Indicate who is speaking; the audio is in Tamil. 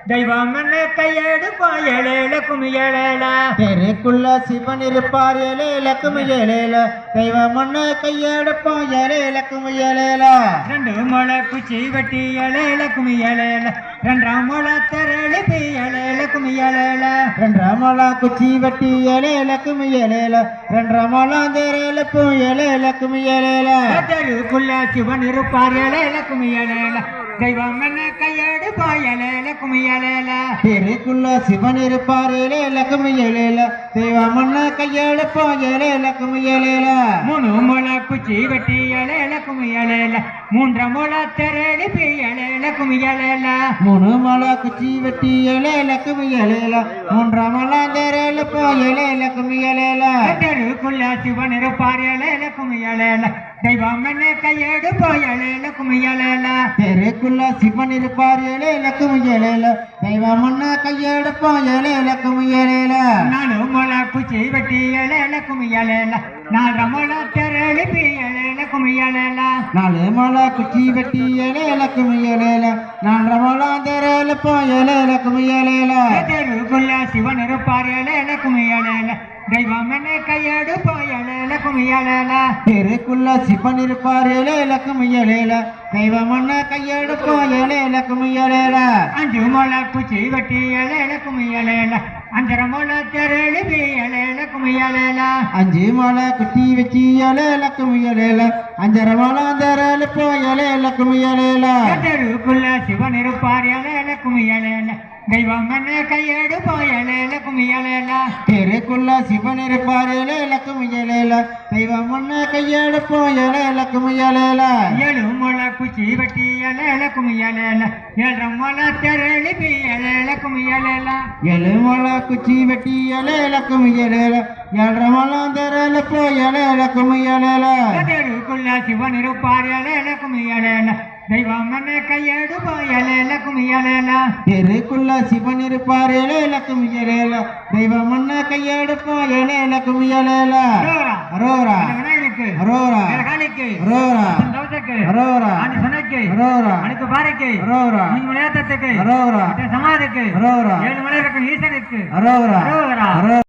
Speaker 1: தெய்வமன்னு கையெடுப்பான் ஏழேல குமியலேல
Speaker 2: தெருக்குள்ள சிவன் இருப்பார் ஏழேல குமியலேல தெய்வமன்னு கையெடுப்பான் ஏழேல குமியலேல
Speaker 1: ரெண்டு முளை குச்சி வெட்டி ஏழேல குமியலேல ரெண்டாம் முளை தெரளிப்பி ஏழேல குமியலேல
Speaker 2: ரெண்டாம் முளை குச்சி வெட்டி ஏழேல குமியலேல ரெண்டாம் முளை தெரளிப்பும் ஏழேல குமியலேல
Speaker 1: தெருக்குள்ள சிவன் இருப்பார் ஏழேல குமியலேல தெய்வமன்னு கையெடுப்பான் ஏழேல குமியலேல
Speaker 2: தெருக்குள்ள சிவன் இருப்பார் ஏழேல குமியலேல தெய்வமன்னு கையெடுப்பான் ஏழேல குமியலேல
Speaker 1: மூணு முளை குச்சி வெட்டி ஏழேல குமியலேல மூன்றாம் முளை தெரளிப்பி ஏழேல குமியலேல
Speaker 2: மூணு முளை குச்சி வெட்டி ஏழேல குமியலேல மூன்றாம் முளை தெரளிப்பும் ஏழேல குமியலேல
Speaker 1: தெருக்குள்ள சிவன் இருப்பார் ஏழேல குமியலேல தெய்வமன்னு கையெடுப்பான் ஏழேல குமியலேல
Speaker 2: தெருக்குள்ள சிவன் இருப்பார் ஏழேல குமியலேல தெய்வமன்னு கையெடுப்பான் ஏழேல குமியலேல
Speaker 1: நாலு முளை குச்சி வெட்டி ஏழேல குமியலேல நாலு முளை தெரளிப்பி ஏழேல குமியலேல
Speaker 2: நாலு முளை குச்சி வெட்டி ஏழேல குமியலேல நாலு முளை தெரளிப்பும் ஏழேல குமியலேல
Speaker 1: தெருக்குள்ள சிவன் இருப்பார் ஏழேல குமியலேல தெய்வமன்னு கையெடுப்பான் ஏழேல குமியலேல
Speaker 2: தெருக்குள்ள சிவன் இருப்பார் ஏழேல குமியலேல தெய்வமன்னு கையெடுப்பான் ஏழேல குமியலேல
Speaker 1: அஞ்சு முளை குச்சி வெட்டி ஏழேல குமியலேல அஞ்சரை முளை தெரளிப்பி ஏழேல குமியலேல
Speaker 2: அஞ்சு முளை குச்சி வச்சு ஏழேல குமியலேல அஞ்சரை முளை தெரளிப்பும் ஏழேல குமியலேல
Speaker 1: தெருக்குள்ள சிவன் இருப்பார் ஏழேல குமியலேல தெய்வமன்னு கையெடுப்பான் ஏழேல குமியலேல
Speaker 2: தெருக்குள்ள சிவன் இருப்பார் ஏழேல குமியலேல தெய்வமன்னு கையெடுப்பான் ஏழேல குமியலேல
Speaker 1: ஏழு முளை குச்சி வெட்டி ஏழேல குமியலேல ஏழரை முளை தெரளிப்பி ஏழேல குமியலேல
Speaker 2: ஏழு முளை குச்சி வெட்டி ஏழேல குமியலேல ஏழரை முளை தெரளிப்பும் ஏழேல குமியலேல
Speaker 1: தெருக்குள்ள சிவன் இருப்பார் ஏழேல குமியலேல தெய்வமன்னு கையெடுப்பான் ஏழேல குமியலேல
Speaker 2: தெருக்குள்ள சிவன் இருப்பார் ஏழேல குமியலேல தெய்வமன்னு கையெடுப்பான் ஏழேல குமியலேல அரோரா
Speaker 1: விநாயகனுக்கு
Speaker 2: அரோரா
Speaker 1: காளிக்கு
Speaker 2: அரோரா
Speaker 1: தோசைக்கு
Speaker 2: அரோரா
Speaker 1: அணி சொனைக்கு
Speaker 2: அரோரா
Speaker 1: அணிக்கு பாறைக்கு
Speaker 2: அரோரா
Speaker 1: விளையாட்டத்துக்கு
Speaker 2: அரோரா
Speaker 1: சமாதிக்கு
Speaker 2: அரோரா
Speaker 1: 7 மலை இருக்கும் ஈசனுக்கு
Speaker 2: அரோரா
Speaker 1: அரோகரா.
Speaker 2: அரோரா